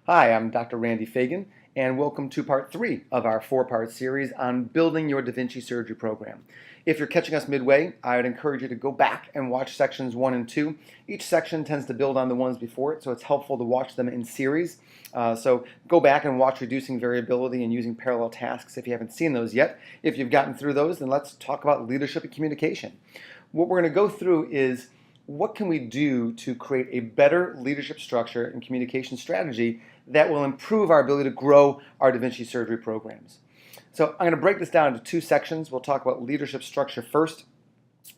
Hi, I'm Dr. Randy Fagin, and welcome to part 3 of our 4-part series on building your daVinci surgery program. If you're catching us midway, I would encourage you to go back and watch sections 1 and 2. Each section tends to build on the ones before it, so it's helpful to watch them in series. So go back and watch reducing variability and using parallel tasks if you haven't seen those yet. If you've gotten through those, then let's talk about leadership and communication. What we're going to go through is what can we do to create a better leadership structure and communication strategy that will improve our ability to grow our daVinci surgery programs. So I'm going to break this down into 2 sections. We'll talk about leadership structure first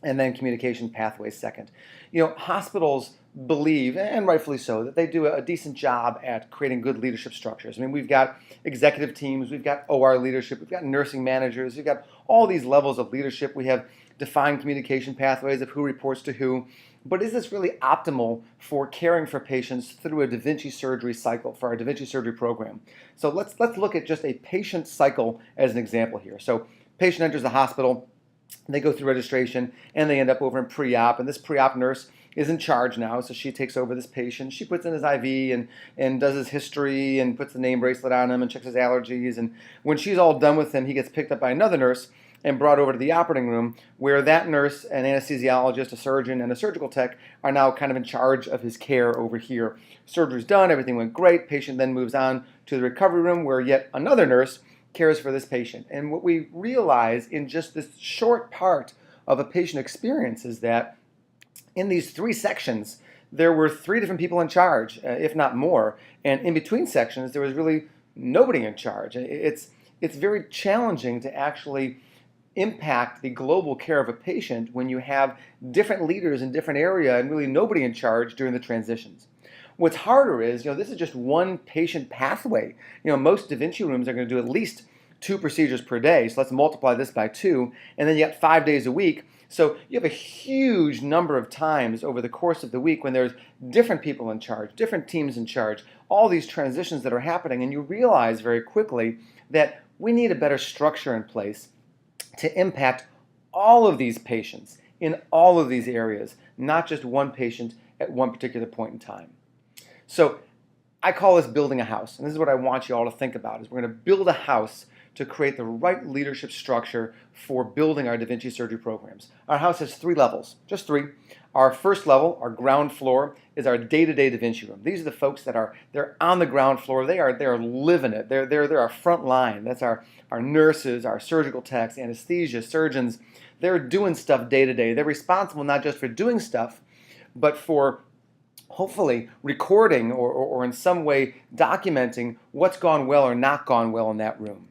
and then communication pathways second. Hospitals believe, and rightfully so, that they do a decent job at creating good leadership structures. I mean, we've got executive teams, we've got OR leadership, we've got nursing managers, we've got all these levels of leadership. We have defined communication pathways of who reports to who. But is this really optimal for caring for patients through a daVinci surgery cycle for our daVinci surgery program? So let's look at just a patient cycle as an example here. So patient enters the hospital, they go through registration, and they end up over in pre-op, and this pre-op nurse is in charge now, so she takes over this patient. She puts in his IV and does his history and puts the name bracelet on him and checks his allergies, and when she's all done with him, he gets picked up by another nurse and brought over to the operating room where that nurse, an anesthesiologist, a surgeon, and a surgical tech are now kind of in charge of his care over here. Surgery's done, everything went great. Patient then moves on to the recovery room where yet another nurse cares for this patient. And what we realize in just this short part of a patient experience is that in these 3 sections, there were 3 different people in charge, if not more. And in between sections, there was really nobody in charge. It's very challenging to actually impact the global care of a patient when you have different leaders in different area and really nobody in charge during the transitions. What's harder is, this is just one patient pathway. Most daVinci rooms are going to do at least 2 procedures per day, so let's multiply this by 2, and then you got 5 days a week. So you have a huge number of times over the course of the week when there's different people in charge, different teams in charge, all these transitions that are happening, and you realize very quickly that we need a better structure in place to impact all of these patients in all of these areas, not just one patient at one particular point in time. So I call this building a house, and this is what I want you all to think about, is we're going to build a house to create the right leadership structure for building our daVinci surgery programs. Our house has 3 levels, just 3. Our first level, our ground floor, is our day-to-day daVinci room. These are the folks that they're on the ground floor. They're living it. They're our front line. That's our nurses, our surgical techs, anesthesia, surgeons. They're doing stuff day-to-day. They're responsible not just for doing stuff, but for hopefully recording or in some way documenting what's gone well or not gone well in that room.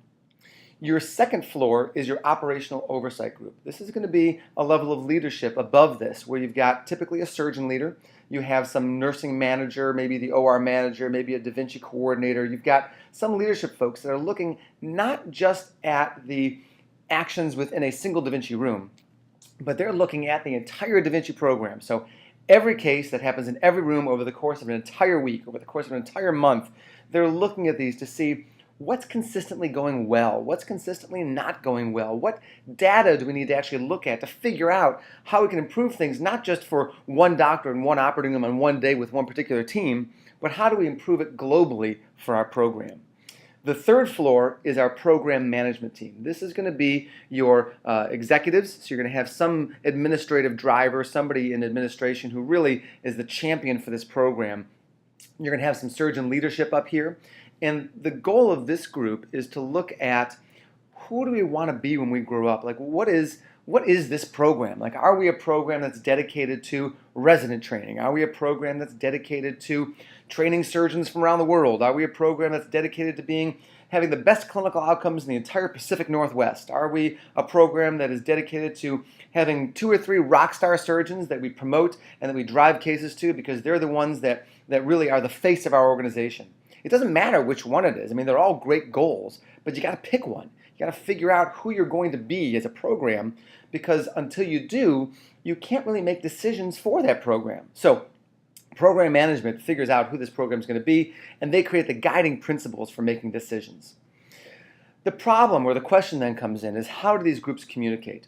Your second floor is your operational oversight group. This is going to be a level of leadership above this, where you've got typically a surgeon leader, you have some nursing manager, maybe the OR manager, maybe a daVinci coordinator. You've got some leadership folks that are looking not just at the actions within a single daVinci room, but they're looking at the entire daVinci program. So every case that happens in every room over the course of an entire week, over the course of an entire month, they're looking at these to see what's consistently going well, what's consistently not going well, what data do we need to actually look at to figure out how we can improve things, not just for one doctor and one operating room on one day with one particular team, but how do we improve it globally for our program. The third floor is our program management team. This is going to be your executives, so you're going to have some administrative driver, somebody in administration who really is the champion for this program. You're going to have some surgeon leadership up here. And the goal of this group is to look at who do we want to be when we grow up? Like, what is this program? Like, are we a program that's dedicated to resident training? Are we a program that's dedicated to training surgeons from around the world? Are we a program that's dedicated to having the best clinical outcomes in the entire Pacific Northwest? Are we a program that is dedicated to having 2 or 3 rock star surgeons that we promote and that we drive cases to because they're the ones that really are the face of our organization? It doesn't matter which one it is. I mean, they're all great goals, but you got to pick one. You got to figure out who you're going to be as a program, because until you do, you can't really make decisions for that program. So program management figures out who this program is going to be, and they create the guiding principles for making decisions. The problem or the question then comes in is, how do these groups communicate?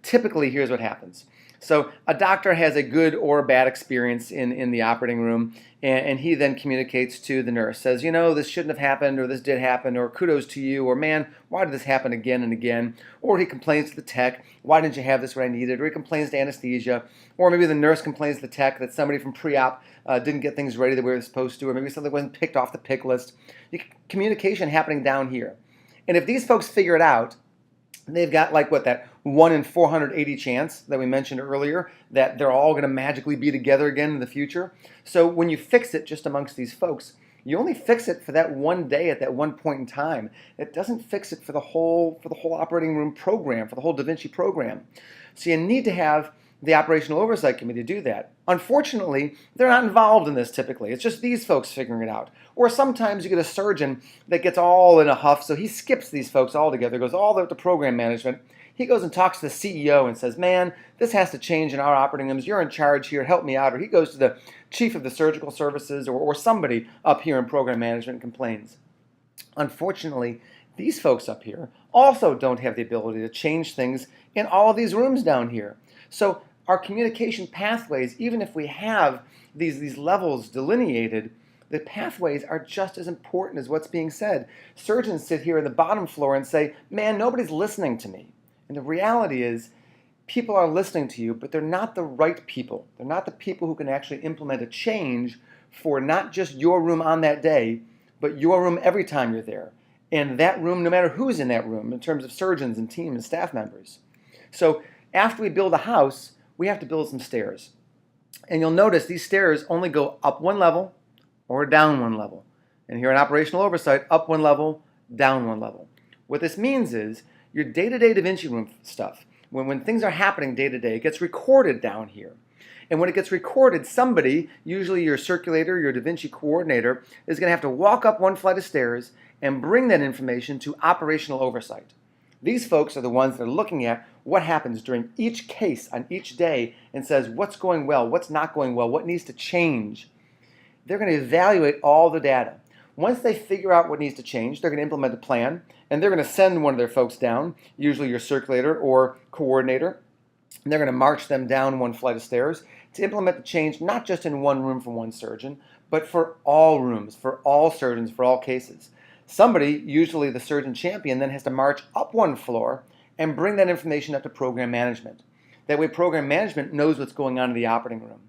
Typically, here's what happens. So a doctor has a good or bad experience in the operating room, and he then communicates to the nurse, says, you know, this shouldn't have happened, or this did happen, or kudos to you, or man, why did this happen again and again? Or he complains to the tech, why didn't you have this when I needed? Or he complains to anesthesia, or maybe the nurse complains to the tech that somebody from pre-op didn't get things ready the way they were supposed to, or maybe something wasn't picked off the pick list. Communication happening down here. And if these folks figure it out, they've got like what, that 1 in 480 chance that we mentioned earlier that they're all going to magically be together again in the future. So when you fix it just amongst these folks, you only fix it for that one day at that one point in time. It doesn't fix it for the whole operating room program, for the whole daVinci program. So you need to have the Operational Oversight Committee do that. Unfortunately, they're not involved in this typically. It's just these folks figuring it out. Or sometimes you get a surgeon that gets all in a huff, so he skips these folks altogether, goes all the way up to program management. He goes and talks to the CEO and says, man, this has to change in our operating rooms. You're in charge here. Help me out. Or he goes to the chief of the surgical services or somebody up here in program management and complains. Unfortunately, these folks up here also don't have the ability to change things in all of these rooms down here. So our communication pathways, even if we have these levels delineated, the pathways are just as important as what's being said. Surgeons sit here in the bottom floor and say, man, nobody's listening to me. And the reality is, people are listening to you, but they're not the right people. They're not the people who can actually implement a change for not just your room on that day, but your room every time you're there. And that room, no matter who's in that room, in terms of surgeons and team and staff members. So after we build a house, we have to build some stairs. And you'll notice these stairs only go up one level or down one level. And here in Operational Oversight, up one level, down one level. What this means is your day-to-day daVinci room stuff, when things are happening day-to-day, it gets recorded down here. And when it gets recorded, somebody, usually your circulator, your daVinci coordinator, is going to have to walk up one flight of stairs and bring that information to Operational Oversight. These folks are the ones that are looking at what happens during each case on each day and says what's going well, what's not going well, what needs to change. They're going to evaluate all the data. Once they figure out what needs to change, they're going to implement a plan, and they're going to send one of their folks down, usually your circulator or coordinator, and they're going to march them down one flight of stairs to implement the change not just in one room for one surgeon, but for all rooms, for all surgeons, for all cases. Somebody, usually the surgeon champion, then has to march up one floor and bring that information up to program management. That way program management knows what's going on in the operating room.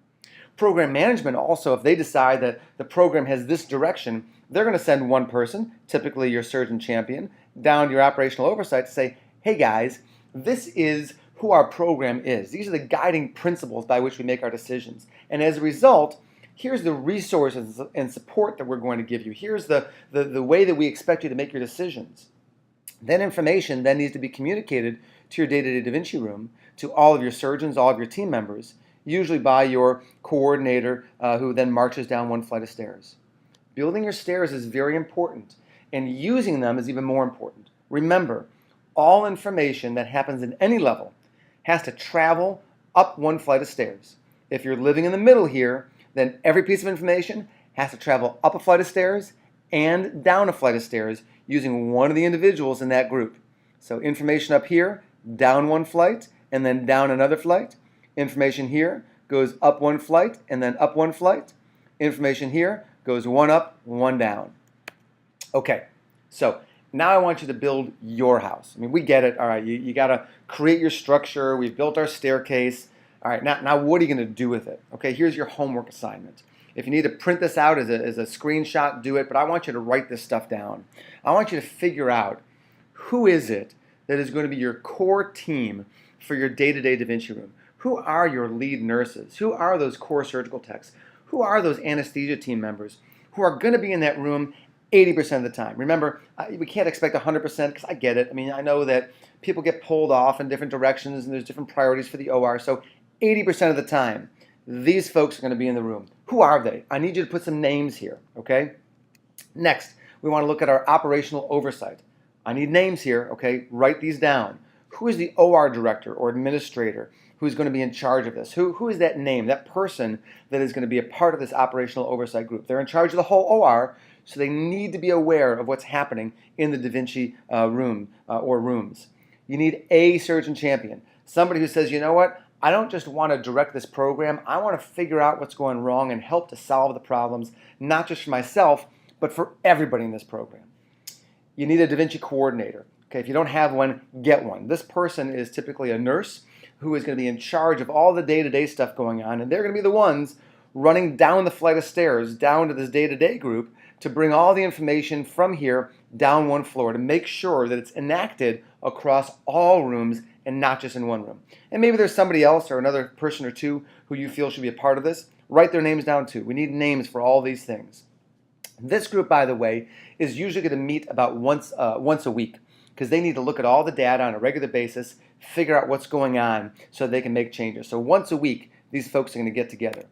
Program management also, if they decide that the program has this direction, they're going to send one person, typically your surgeon champion, down to your Operational Oversight to say, hey guys, this is who our program is. These are the guiding principles by which we make our decisions. And as a result, here's the resources and support that we're going to give you. Here's the way that we expect you to make your decisions. That information then needs to be communicated to your day-to-day daVinci room, to all of your surgeons, all of your team members, usually by your coordinator who then marches down one flight of stairs. Building your stairs is very important, and using them is even more important. Remember, all information that happens in any level has to travel up one flight of stairs. If you're living in the middle here, then every piece of information has to travel up a flight of stairs and down a flight of stairs using one of the individuals in that group. So information up here, down one flight, and then down another flight. Information here goes up one flight and then up one flight. Information here goes one up, one down. Okay, so now I want you to build your house. I mean, we get it. All right, you got to create your structure. We've built our staircase. All right, now what are you going to do with it? Okay, here's your homework assignment. If you need to print this out as a screenshot, do it, but I want you to write this stuff down. I want you to figure out who is it that is going to be your core team for your day-to-day daVinci room. Who are your lead nurses? Who are those core surgical techs? Who are those anesthesia team members who are going to be in that room 80% of the time? Remember, we can't expect 100% because I get it. I mean, I know that people get pulled off in different directions and there's different priorities for the OR. So 80% of the time, these folks are going to be in the room. Who are they? I need you to put some names here, okay? Next, we want to look at our operational oversight. I need names here, okay? Write these down. Who is the OR director or administrator who's going to be in charge of this? Who is that name, that person that is going to be a part of this operational oversight group? They're in charge of the whole OR, so they need to be aware of what's happening in the daVinci room or rooms. You need a surgeon champion, somebody who says, you know what, I don't just want to direct this program. I want to figure out what's going wrong and help to solve the problems, not just for myself, but for everybody in this program. You need a daVinci coordinator. Okay, if you don't have one, get one. This person is typically a nurse who is going to be in charge of all the day-to-day stuff going on, and they're going to be the ones running down the flight of stairs down to this day-to-day group to bring all the information from here down one floor to make sure that it's enacted across all rooms and not just in one room. And maybe there's somebody else or another person or two who you feel should be a part of this. Write their names down too. We need names for all these things. This group, by the way, is usually going to meet about once a week because they need to look at all the data on a regular basis, figure out what's going on so they can make changes. So once a week, these folks are going to get together.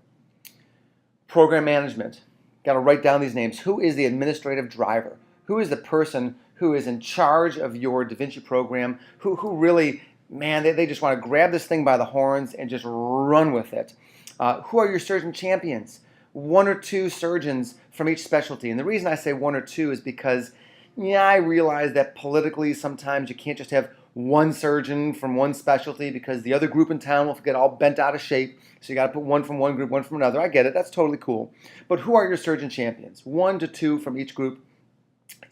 Program management. Got to write down these names. Who is the administrative driver? Who is the person who is in charge of your daVinci program? Who really, man, they just want to grab this thing by the horns and just run with it. Who are your surgeon champions? 1 or 2 surgeons from each specialty. And the reason I say 1 or 2 is because, yeah, I realize that politically sometimes you can't just have one surgeon from one specialty because the other group in town will get all bent out of shape. So you got to put one from one group, one from another. I get it. That's totally cool. But who are your surgeon champions? 1 to 2 from each group.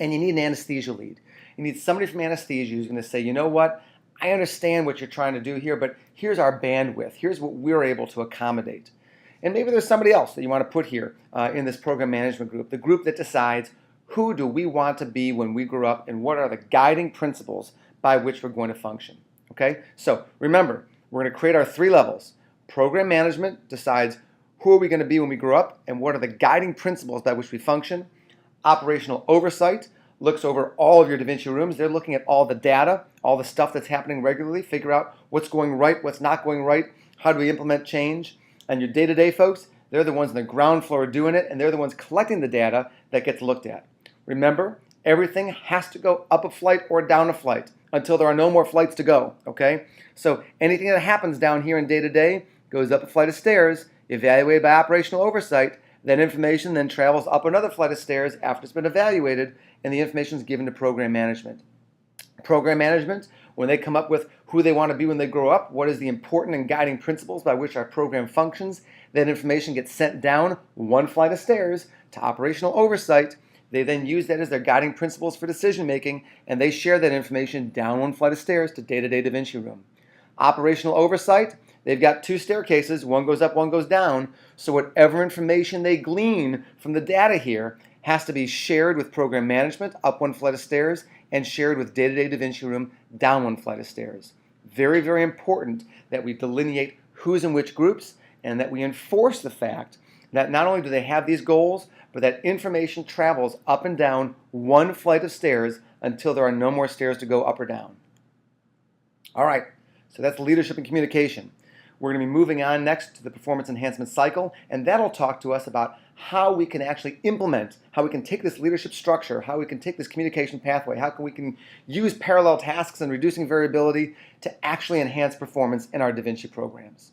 And you need an anesthesia lead. You need somebody from anesthesia who's going to say, you know what? I understand what you're trying to do here, but here's our bandwidth. Here's what we're able to accommodate. And maybe there's somebody else that you want to put here in this program management group, the group that decides who do we want to be when we grow up and what are the guiding principles by which we're going to function. Okay? So remember, we're going to create our 3 levels. Program management decides who are we going to be when we grow up and what are the guiding principles by which we function. Operational oversight looks over all of your daVinci rooms. They're looking at all the data, all the stuff that's happening regularly, figure out what's going right, what's not going right, how do we implement change. And your day-to-day folks, they're the ones on the ground floor doing it, and they're the ones collecting the data that gets looked at. Remember, everything has to go up a flight or down a flight until there are no more flights to go, okay? So anything that happens down here in day-to-day goes up a flight of stairs, evaluated by operational oversight. That information then travels up another flight of stairs after it's been evaluated, and the information is given to program management. Program management, when they come up with who they want to be when they grow up, what is the important and guiding principles by which our program functions, that information gets sent down 1 flight of stairs to operational oversight. They then use that as their guiding principles for decision making, and they share that information down 1 flight of stairs to day-to-day daVinci room. Operational oversight, they've got 2 staircases, one goes up, one goes down, so whatever information they glean from the data here has to be shared with program management up 1 flight of stairs and shared with day-to-day daVinci room down 1 flight of stairs. Very, very important that we delineate who's in which groups and that we enforce the fact that not only do they have these goals, but that information travels up and down 1 flight of stairs until there are no more stairs to go up or down. All right, so that's leadership and communication. We're going to be moving on next to the performance enhancement cycle, and that'll talk to us about how we can actually implement, how we can take this leadership structure, how we can take this communication pathway, how we can use parallel tasks and reducing variability to actually enhance performance in our daVinci programs.